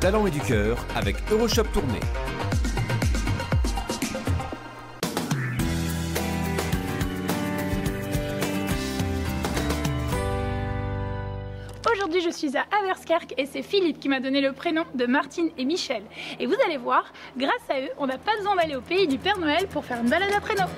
talent et du cœur avec Euroshop Tournai. Aujourd'hui, je suis à Amerskerk et c'est Philippe qui m'a donné le prénom de Martine et Michel. Et vous allez voir, grâce à eux, on n'a pas besoin d'aller au pays du Père Noël pour faire une balade à traîneau.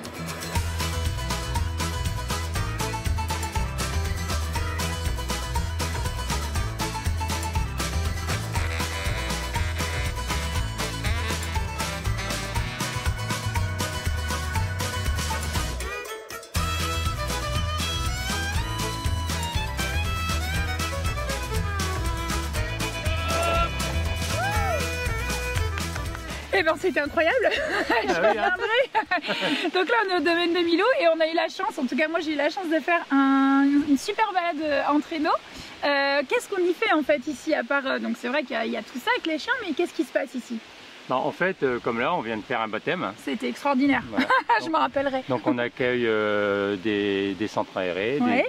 Eh ben c'était incroyable, je reviendrai. Donc là on est au domaine de Millau et on a eu la chance, en tout cas moi j'ai eu la chance de faire une super balade en traîneau. Qu'est-ce qu'on y fait en fait ici à part, donc c'est vrai qu'il y a tout ça avec les chiens, mais qu'est-ce qui se passe ici? En fait, comme là, on vient de faire un baptême. C'était extraordinaire, voilà. Je me rappellerai. Donc on accueille des centres aérés, Ouais.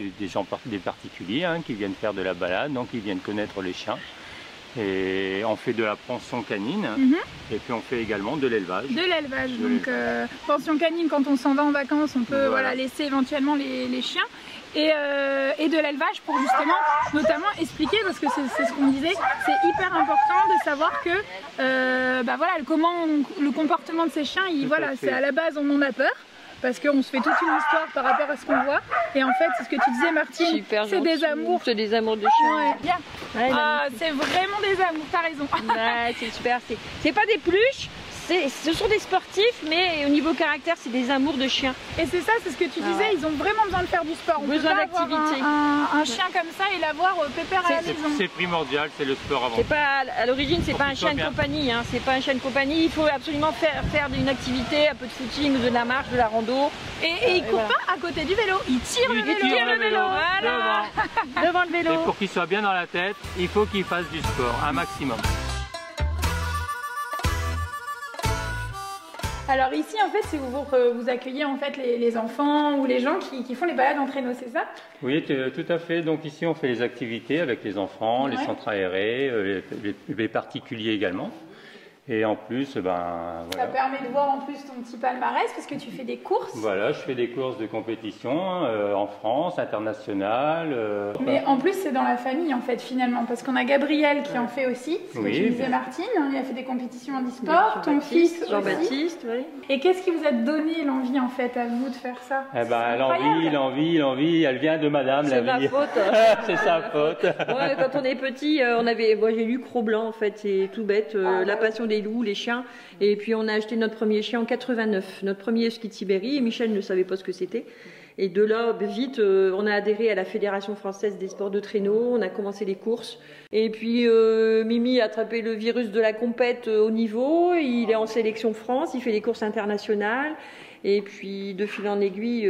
des particuliers qui viennent faire de la balade, donc ils viennent connaître les chiens. Et on fait de la pension canine, et puis on fait également de l'élevage. De l'élevage, donc pension canine, quand on s'en va en vacances, on peut voilà, laisser éventuellement les chiens. Et de l'élevage pour justement, notamment expliquer, parce que c'est ce qu'on disait, c'est hyper important de savoir que bah voilà, le comportement de ces chiens, voilà, c'est à la base on en a peur. Parce qu'on se fait toute une histoire par rapport à ce qu'on voit. Et en fait, c'est ce que tu disais Martine, c'est des amours. C'est des amours de chiens. Ouais, bien. Ouais, c'est vraiment des amours, t'as raison. Ouais, c'est super. C'est pas des peluches, ce sont des sportifs, mais au niveau caractère, c'est des amours de chiens. Et c'est ça, c'est ce que tu disais, ils ont vraiment besoin de faire du sport. On besoin d'activité. Un chien comme ça et l'avoir pépère à la maison. C'est primordial, c'est le sport avant. C'est pas, à l'origine, c'est pas un chien de compagnie. C'est pas un chien de compagnie. Il faut absolument faire une activité, un peu de footing, de la marche, de la rando. Et il court pas à côté du vélo, il tire le vélo. Voilà. Devant le vélo. Et pour qu'il soit bien dans la tête, il faut qu'il fasse du sport, un maximum. Alors ici en fait c'est où vous accueillez en fait les enfants ou les gens qui font les balades en traîneau, c'est ça? Oui, tout à fait. Donc ici on fait les activités avec les enfants, les centres aérés, les particuliers également. Et en plus, voilà. Ça permet de voir en plus ton petit palmarès parce que tu fais des courses. Voilà, je fais des courses de compétition en France, internationales. Mais en plus, c'est dans la famille en fait finalement, parce qu'on a Gabriel qui en fait aussi, ce que tu disais Martine, il a fait des compétitions en e-sport, ton fils Jean-Baptiste, oui. Et qu'est-ce qui vous a donné l'envie en fait à vous de faire ça? Eh ben, l'envie, elle vient de madame la vie. C'est ma faute. C'est sa faute. Ouais, quand on est petit, moi j'ai lu Cro-Blanc en fait, c'est tout bête, la passion des loups, les chiens. Et puis on a acheté notre premier chien en 89, notre premier ski de Sibérie, et Michel ne savait pas ce que c'était. Et de là, vite, on a adhéré à la Fédération française des sports de traîneau, on a commencé les courses. Et puis Mimi a attrapé le virus de la compète au niveau, il est en sélection France, il fait les courses internationales. Et puis de fil en aiguille,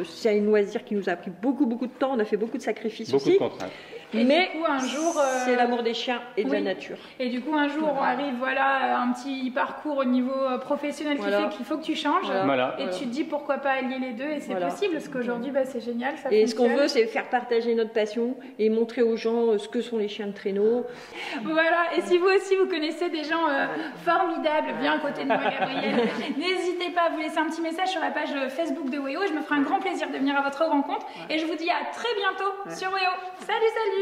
c'est un loisir qui nous a pris beaucoup de temps, on a fait beaucoup de sacrifices aussi. Beaucoup de contraintes. Et mais du coup, un jour, c'est l'amour des chiens et de la nature. Et du coup, un jour, on arrive, voilà, un petit parcours au niveau professionnel qui fait qu'il faut que tu changes. Et tu te dis pourquoi pas allier les deux, et c'est possible, parce qu'aujourd'hui, c'est génial. Ça et ce qu'on veut, c'est faire partager notre passion et montrer aux gens ce que sont les chiens de traîneau. Voilà, et si vous aussi, vous connaissez des gens formidables, bien à côté de moi, Gabriel, n'hésitez pas à vous laisser un petit message sur la page Facebook de WEO. Je me ferai un grand plaisir de venir à votre rencontre. Et je vous dis à très bientôt sur WEO. Salut!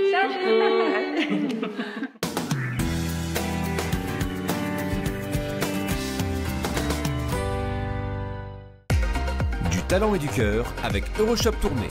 Du talent et du cœur avec Euroshop Tournai.